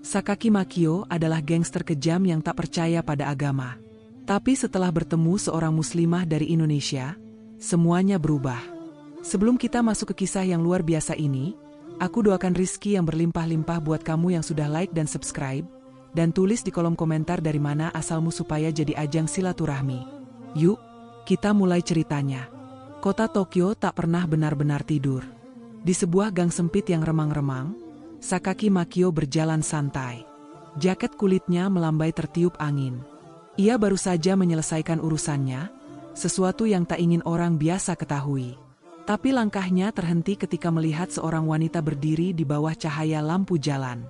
Sakaki Makio adalah gangster kejam yang tak percaya pada agama. Tapi setelah bertemu seorang muslimah dari Indonesia, semuanya berubah. Sebelum kita masuk ke kisah yang luar biasa ini, aku doakan rizki yang berlimpah-limpah buat kamu yang sudah like dan subscribe, dan tulis di kolom komentar dari mana asalmu supaya jadi ajang silaturahmi. Yuk, kita mulai ceritanya. Kota Tokyo tak pernah benar-benar tidur. Di sebuah gang sempit yang remang-remang, Sakaki Makio berjalan santai. Jaket kulitnya melambai tertiup angin. Ia baru saja menyelesaikan urusannya, sesuatu yang tak ingin orang biasa ketahui. Tapi langkahnya terhenti ketika melihat seorang wanita berdiri di bawah cahaya lampu jalan.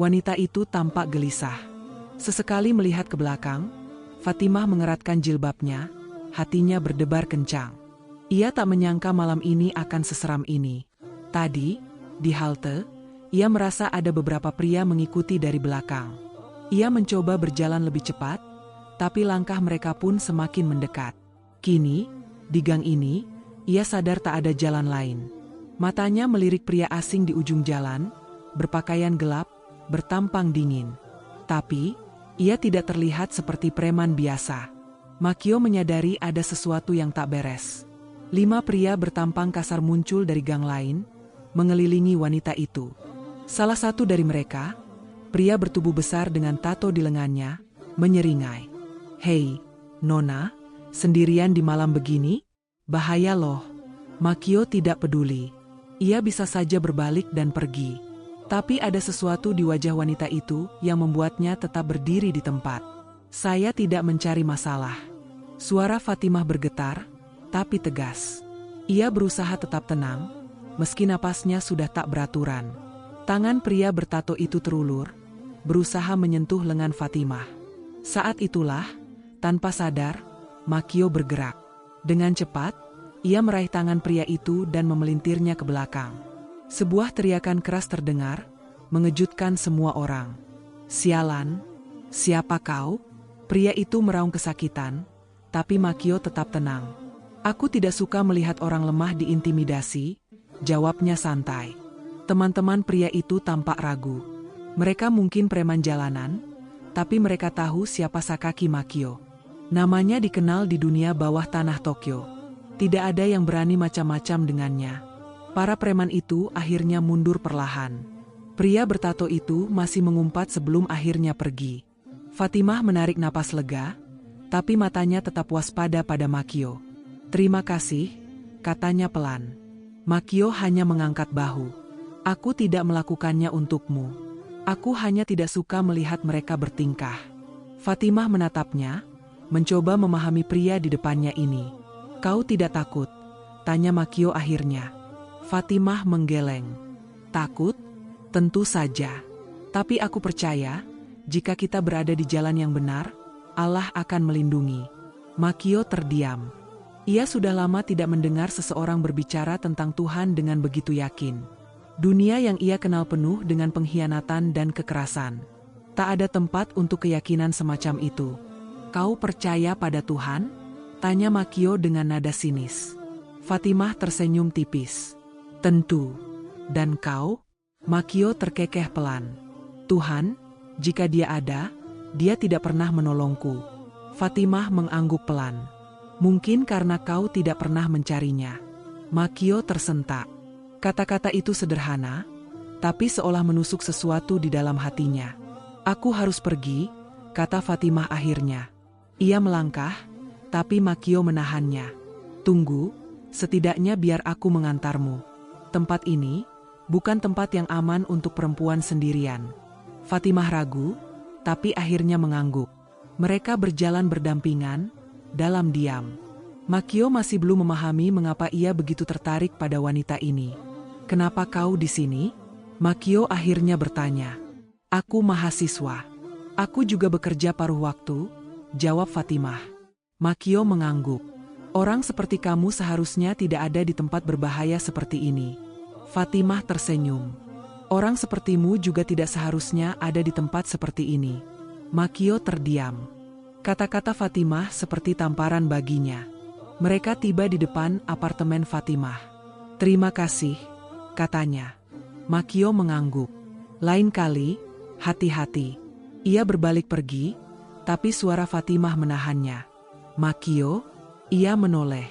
Wanita itu tampak gelisah. Sesekali melihat ke belakang, Fatimah mengeratkan jilbabnya, hatinya berdebar kencang. Ia tak menyangka malam ini akan seseram ini. Tadi, di halte, ia merasa ada beberapa pria mengikuti dari belakang. Ia mencoba berjalan lebih cepat, tapi langkah mereka pun semakin mendekat. Kini, di gang ini, ia sadar tak ada jalan lain. Matanya melirik pria asing di ujung jalan, berpakaian gelap, bertampang dingin. Tapi, ia tidak terlihat seperti preman biasa. Makio menyadari ada sesuatu yang tak beres. 5 pria bertampang kasar muncul dari gang lain, mengelilingi wanita itu. Salah satu dari mereka, pria bertubuh besar dengan tato di lengannya, menyeringai. "Hei, Nona, sendirian di malam begini? Bahaya loh." Makio tidak peduli. Ia bisa saja berbalik dan pergi. Tapi ada sesuatu di wajah wanita itu yang membuatnya tetap berdiri di tempat. "Saya tidak mencari masalah." Suara Fatimah bergetar, tapi tegas. Ia berusaha tetap tenang, meski napasnya sudah tak beraturan. Tangan pria bertato itu terulur, berusaha menyentuh lengan Fatimah. Saat itulah, tanpa sadar, Makio bergerak. Dengan cepat, ia meraih tangan pria itu dan memelintirnya ke belakang. Sebuah teriakan keras terdengar, mengejutkan semua orang. "Sialan, siapa kau?" Pria itu meraung kesakitan, tapi Makio tetap tenang. "Aku tidak suka melihat orang lemah diintimidasi," jawabnya santai. Teman-teman pria itu tampak ragu. Mereka mungkin preman jalanan, tapi mereka tahu siapa Sakaki Makio. Namanya dikenal di dunia bawah tanah Tokyo. Tidak ada yang berani macam-macam dengannya. Para preman itu akhirnya mundur perlahan. Pria bertato itu masih mengumpat sebelum akhirnya pergi. Fatimah menarik napas lega, tapi matanya tetap waspada pada Makio. "Terima kasih," katanya pelan. Makio hanya mengangkat bahu. "Aku tidak melakukannya untukmu. Aku hanya tidak suka melihat mereka bertingkah." Fatimah menatapnya, mencoba memahami pria di depannya ini. "Kau tidak takut?" tanya Makio akhirnya. Fatimah menggeleng. "Takut? Tentu saja. Tapi aku percaya, jika kita berada di jalan yang benar, Allah akan melindungi." Makio terdiam. Ia sudah lama tidak mendengar seseorang berbicara tentang Tuhan dengan begitu yakin. Dunia yang ia kenal penuh dengan pengkhianatan dan kekerasan. Tak ada tempat untuk keyakinan semacam itu. "Kau percaya pada Tuhan?" tanya Makio dengan nada sinis. Fatimah tersenyum tipis. "Tentu. Dan kau?" Makio terkekeh pelan. "Tuhan, jika Dia ada, Dia tidak pernah menolongku." Fatimah mengangguk pelan. "Mungkin karena kau tidak pernah mencarinya." Makio tersentak. Kata-kata itu sederhana, tapi seolah menusuk sesuatu di dalam hatinya. "Aku harus pergi," kata Fatimah akhirnya. Ia melangkah, tapi Makio menahannya. "Tunggu, setidaknya biar aku mengantarmu. Tempat ini bukan tempat yang aman untuk perempuan sendirian." Fatimah ragu, tapi akhirnya mengangguk. Mereka berjalan berdampingan, dalam diam. Makio masih belum memahami mengapa ia begitu tertarik pada wanita ini. "Kenapa kau di sini?" Makio akhirnya bertanya. "Aku mahasiswa. Aku juga bekerja paruh waktu," jawab Fatimah. Makio mengangguk. "Orang seperti kamu seharusnya tidak ada di tempat berbahaya seperti ini." Fatimah tersenyum. "Orang sepertimu juga tidak seharusnya ada di tempat seperti ini." Makio terdiam. Kata-kata Fatimah seperti tamparan baginya. Mereka tiba di depan apartemen Fatimah. "Terima kasih," katanya. Makio mengangguk. "Lain kali, Hati-hati. Ia berbalik pergi, tapi suara Fatimah menahannya. Makio, ia menoleh.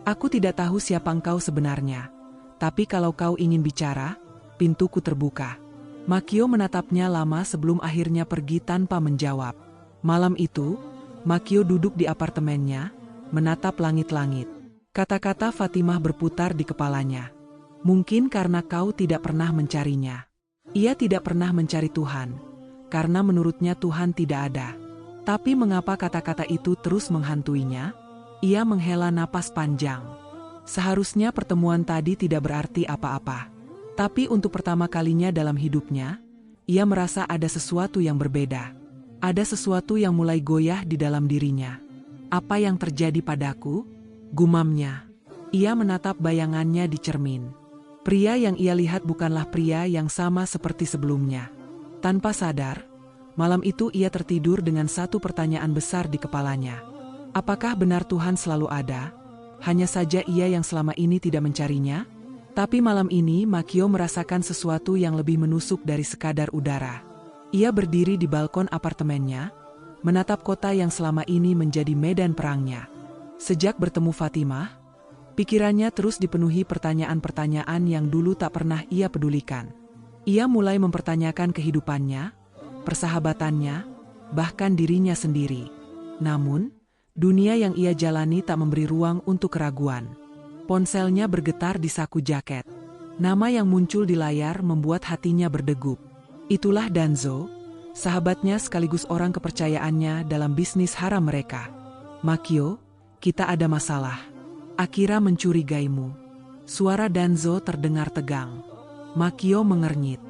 Aku tidak tahu siapa engkau sebenarnya, tapi kalau kau ingin bicara, pintuku terbuka. Makio menatapnya lama sebelum akhirnya pergi tanpa menjawab. Malam itu, Makio duduk di apartemennya, menatap langit-langit. Kata-kata Fatimah berputar di kepalanya. Mungkin karena kau tidak pernah mencarinya. Ia tidak pernah mencari Tuhan, karena menurutnya Tuhan tidak ada. Tapi mengapa kata-kata itu terus menghantuinya? Ia menghela napas panjang. Seharusnya pertemuan tadi tidak berarti apa-apa. Tapi untuk pertama kalinya dalam hidupnya, ia merasa ada sesuatu yang berbeda. Ada sesuatu yang mulai goyah di dalam dirinya. Apa yang terjadi padaku? Gumamnya. Ia menatap bayangannya di cermin. Pria yang ia lihat bukanlah pria yang sama seperti sebelumnya. Tanpa sadar, malam itu ia tertidur dengan satu pertanyaan besar di kepalanya. Apakah benar Tuhan selalu ada? Hanya saja ia yang selama ini tidak mencarinya? Tapi malam ini Makio merasakan sesuatu yang lebih menusuk dari sekadar udara. Ia berdiri di balkon apartemennya, menatap kota yang selama ini menjadi medan perangnya. Sejak bertemu Fatimah, pikirannya terus dipenuhi pertanyaan-pertanyaan yang dulu tak pernah ia pedulikan. Ia mulai mempertanyakan kehidupannya, persahabatannya, bahkan dirinya sendiri. Namun, dunia yang ia jalani tak memberi ruang untuk keraguan. Ponselnya bergetar di saku jaket. Nama yang muncul di layar membuat hatinya berdegup. Itulah Danzo, sahabatnya sekaligus orang kepercayaannya dalam bisnis haram mereka. Makio, kita ada masalah. Akira mencurigaimu. Suara Danzo terdengar tegang. Makio mengernyit.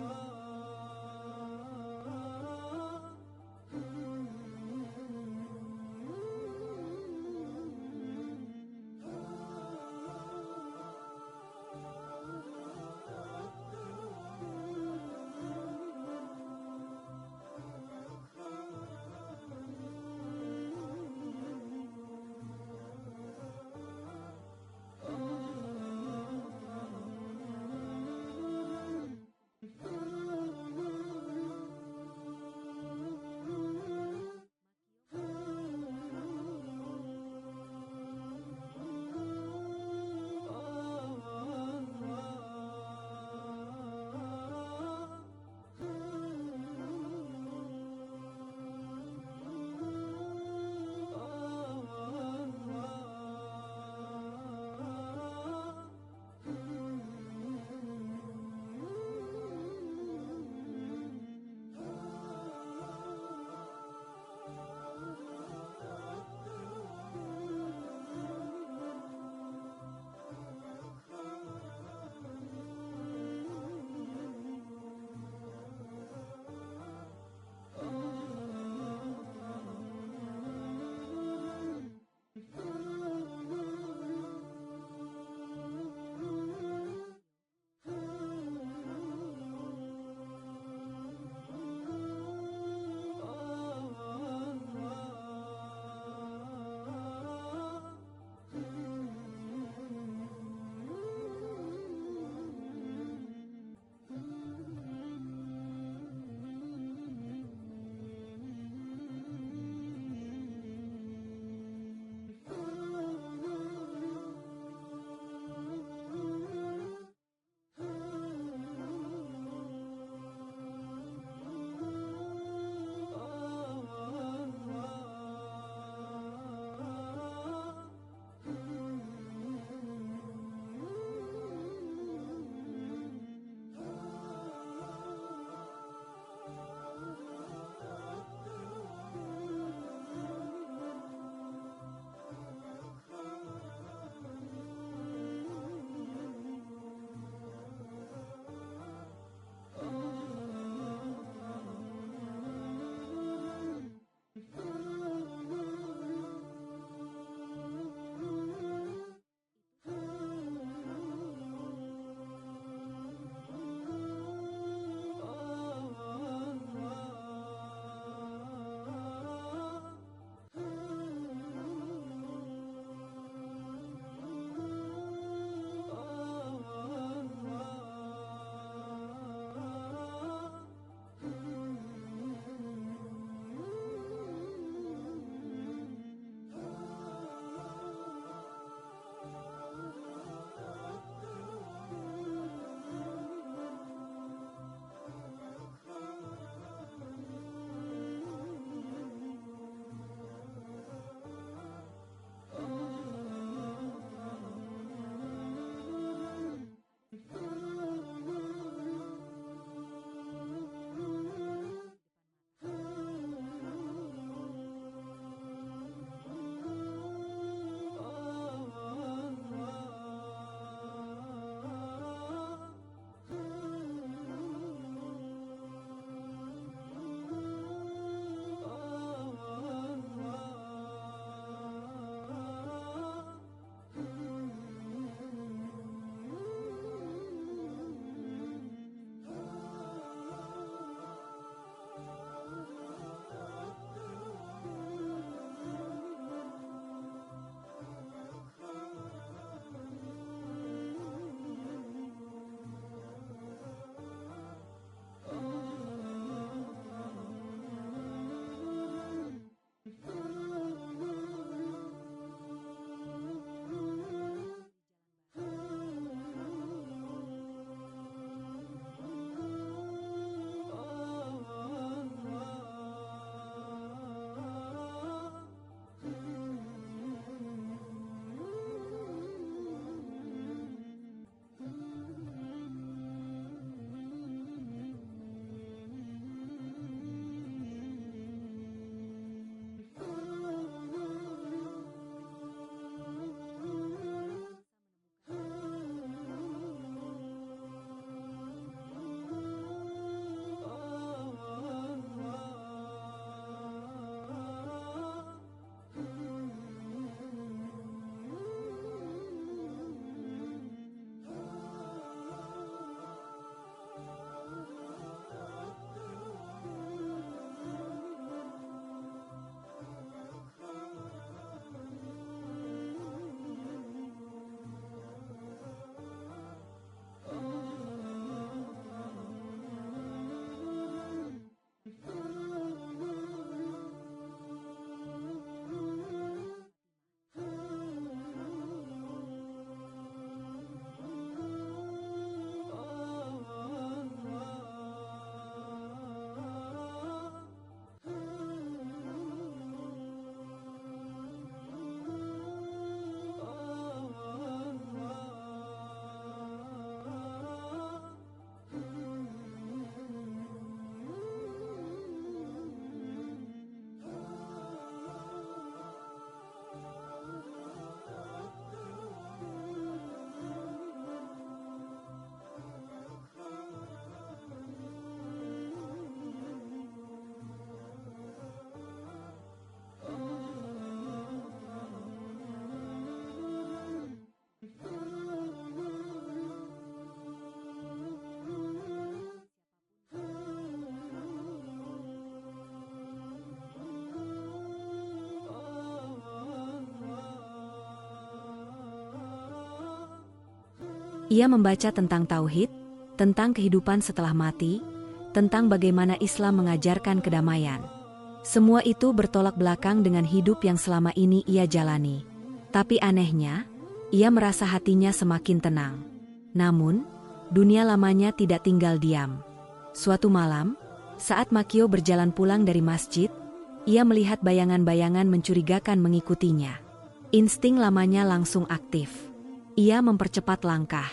Ia membaca tentang tauhid, tentang kehidupan setelah mati, tentang bagaimana Islam mengajarkan kedamaian. Semua itu bertolak belakang dengan hidup yang selama ini ia jalani. Tapi anehnya, ia merasa hatinya semakin tenang. Namun, dunia lamanya tidak tinggal diam. Suatu malam, saat Makio berjalan pulang dari masjid, ia melihat bayangan-bayangan mencurigakan mengikutinya. Insting lamanya langsung aktif. Ia mempercepat langkah.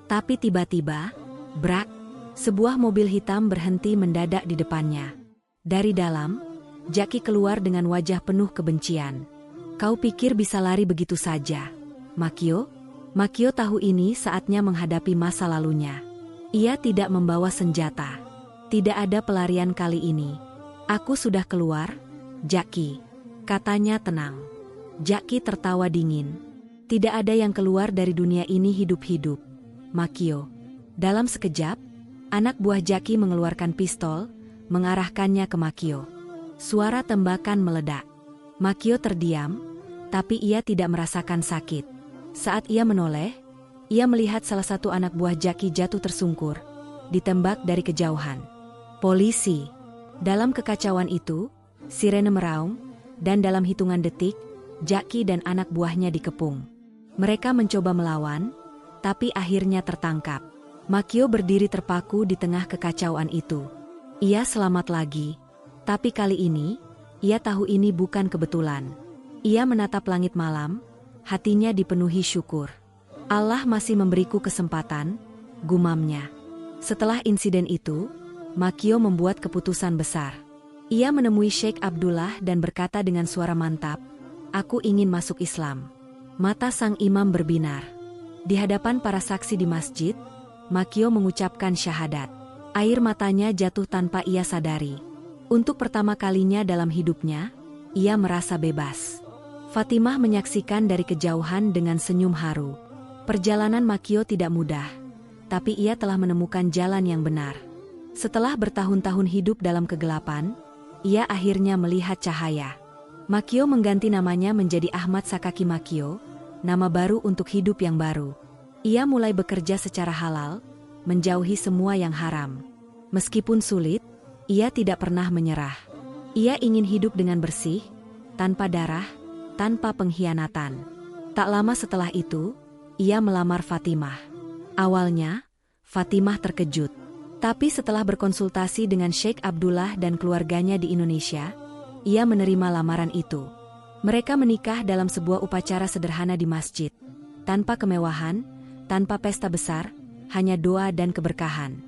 Tapi tiba-tiba, brak, sebuah mobil hitam berhenti mendadak di depannya. Dari dalam, Jaki keluar dengan wajah penuh kebencian. "Kau pikir bisa lari begitu saja, Makio?" Makio tahu ini saatnya menghadapi masa lalunya. Ia tidak membawa senjata. Tidak ada pelarian kali ini. "Aku sudah keluar, Jaki," katanya tenang. Jaki tertawa dingin. "Tidak ada yang keluar dari dunia ini hidup-hidup, Makio." Dalam sekejap, anak buah Jaki mengeluarkan pistol, mengarahkannya ke Makio. Suara tembakan meledak. Makio terdiam, tapi ia tidak merasakan sakit. Saat ia menoleh, ia melihat salah satu anak buah Jaki jatuh tersungkur, ditembak dari kejauhan. "Polisi!" Dalam kekacauan itu, sirene meraung, dan dalam hitungan detik, Jaki dan anak buahnya dikepung. Mereka mencoba melawan, tapi akhirnya tertangkap. Makio berdiri terpaku di tengah kekacauan itu. Ia selamat lagi. Tapi kali ini, ia tahu ini bukan kebetulan. Ia menatap langit malam, hatinya dipenuhi syukur. "Allah masih memberiku kesempatan," gumamnya. Setelah insiden itu, Makio membuat keputusan besar. Ia menemui Sheikh Abdullah dan berkata dengan suara mantap, "Aku ingin masuk Islam." Mata sang imam berbinar. Di hadapan para saksi di masjid, Makio mengucapkan syahadat. Air matanya jatuh tanpa ia sadari. Untuk pertama kalinya dalam hidupnya, ia merasa bebas. Fatimah menyaksikan dari kejauhan dengan senyum haru. Perjalanan Makio tidak mudah, tapi ia telah menemukan jalan yang benar. Setelah bertahun-tahun hidup dalam kegelapan, ia akhirnya melihat cahaya. Makio mengganti namanya menjadi Ahmad Sakaki Makio, nama baru untuk hidup yang baru. Ia mulai bekerja secara halal, menjauhi semua yang haram. Meskipun sulit, ia tidak pernah menyerah. Ia ingin hidup dengan bersih, tanpa darah, tanpa pengkhianatan. Tak lama setelah itu, ia melamar Fatimah. Awalnya, Fatimah terkejut. Tapi setelah berkonsultasi dengan Sheikh Abdullah dan keluarganya di Indonesia, ia menerima lamaran itu. Mereka menikah dalam sebuah upacara sederhana di masjid. Tanpa kemewahan, tanpa pesta besar, hanya doa dan keberkahan.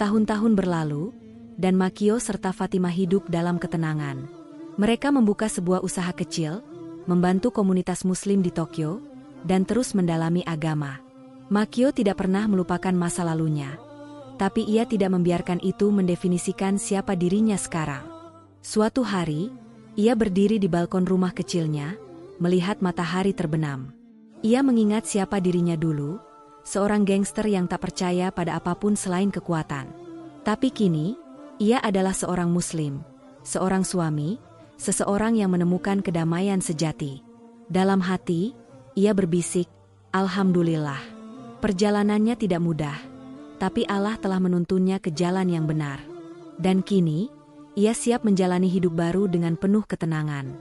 Tahun-tahun berlalu, dan Makio serta Fatimah hidup dalam ketenangan. Mereka membuka sebuah usaha kecil, membantu komunitas muslim di Tokyo, dan terus mendalami agama. Makio tidak pernah melupakan masa lalunya. Tapi ia tidak membiarkan itu mendefinisikan siapa dirinya sekarang. Suatu hari, ia berdiri di balkon rumah kecilnya, melihat matahari terbenam. Ia mengingat siapa dirinya dulu, seorang gangster yang tak percaya pada apapun selain kekuatan. Tapi kini, ia adalah seorang muslim, seorang suami, seseorang yang menemukan kedamaian sejati. Dalam hati, ia berbisik, "Alhamdulillah." Perjalanannya tidak mudah, tapi Allah telah menuntunnya ke jalan yang benar. Dan kini, ia siap menjalani hidup baru dengan penuh ketenangan.